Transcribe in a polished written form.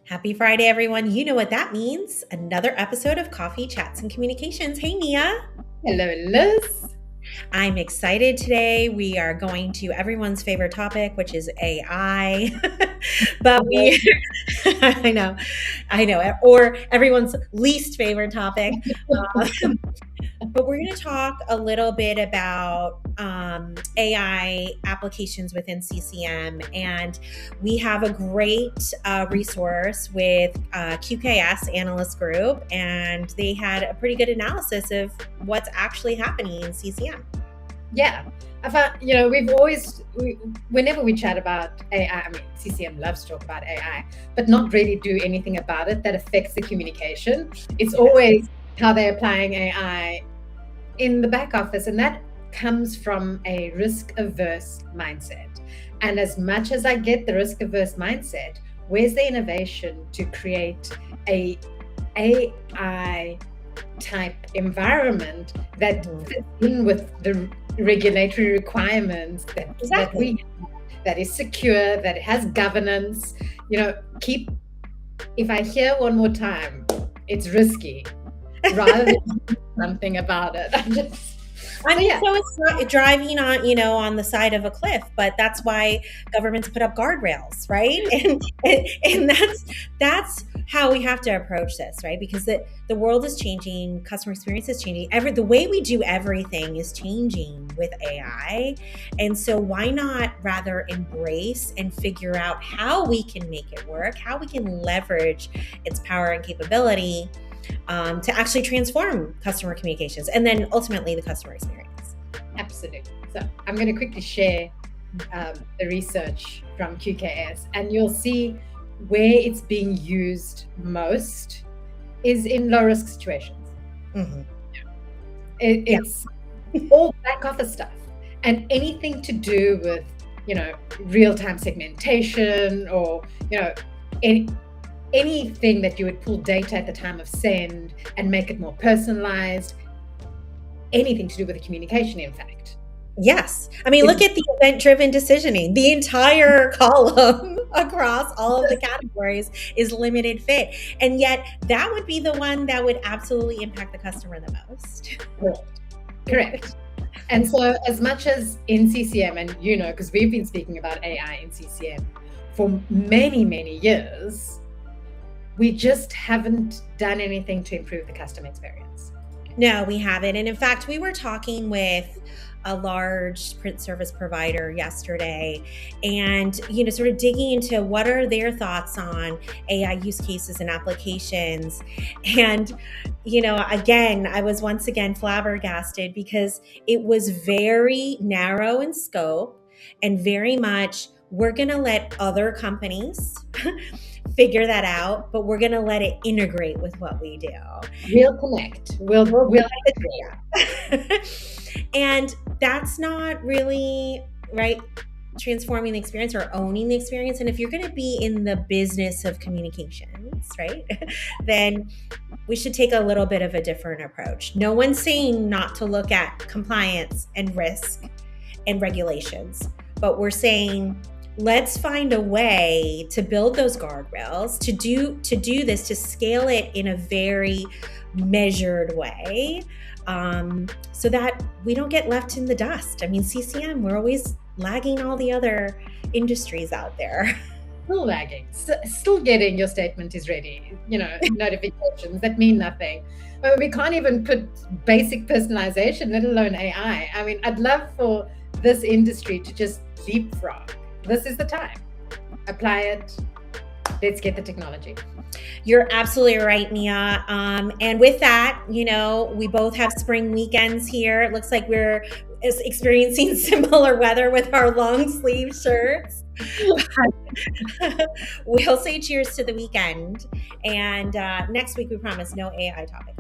Happy Friday, everyone. You know what that means. Another episode of Coffee, Chats, and Communications. Hey, Nia. Hello, Liz. I'm excited today. We are going to everyone's favorite topic, which is AI. but I know, or everyone's least favorite topic. But we're going to talk a little bit about AI applications within CCM. And we have a great resource with QKS Analyst Group. And they had a pretty good analysis of what's actually happening in CCM. Yeah. I found, whenever we chat about AI, I mean, CCM loves to talk about AI, but not really do anything about it that affects the communication. It's always how they're applying AI in the back office, and that comes from a risk-averse mindset. And as much as I get the risk-averse mindset, where's the innovation to create a AI type environment that fits in with the regulatory requirements that we have, that is secure, that has governance? If I hear one more time, it's risky, rather than something about it. So it's driving on the side of a cliff, but that's why governments put up guardrails, right? And that's how we have to approach this, right? Because the world is changing, customer experience is changing. The way we do everything is changing with AI. And so why not rather embrace and figure out how we can make it work, how we can leverage its power and capability to actually transform customer communications and then ultimately the customer experience. Absolutely. So I'm going to quickly share the research from QKS, and you'll see where it's being used most is in low risk situations. Mm-hmm. It's all back office stuff, and anything to do with real-time segmentation, or anything that you would pull data at the time of send and make it more personalized, anything to do with the communication, in fact. Yes. I mean, look at the event-driven decisioning. The entire column across all of the categories is limited fit. And yet that would be the one that would absolutely impact the customer the most. Correct. And so as much as in CCM, and because we've been speaking about AI in CCM for many, many years, we just haven't done anything to improve the customer experience. No, we haven't. And in fact, we were talking with a large print service provider yesterday and, sort of digging into what are their thoughts on AI use cases and applications. And, again, I was once again flabbergasted because it was very narrow in scope and very much, we're going to let other companies figure that out, but we're going to let it integrate with what we do. We'll connect. We'll And that's not really transforming the experience or owning the experience. And if you're going to be in the business of communications, right, then we should take a little bit of a different approach. No one's saying not to look at compliance and risk and regulations, but we're saying let's find a way to build those guardrails, to do this, to scale it in a very measured way, so that we don't get left in the dust. I mean, CCM, we're always lagging all the other industries out there. Still lagging, still getting your statement is ready, notifications that mean nothing. We can't even put basic personalization, let alone AI. I mean, I'd love for this industry to just leapfrog. This is the time. Apply it. Let's get the technology. You're absolutely right, Nia. And with that, we both have spring weekends here. It looks like we're experiencing similar weather with our long sleeve shirts. We'll say cheers to the weekend. And next week, we promise no AI topic.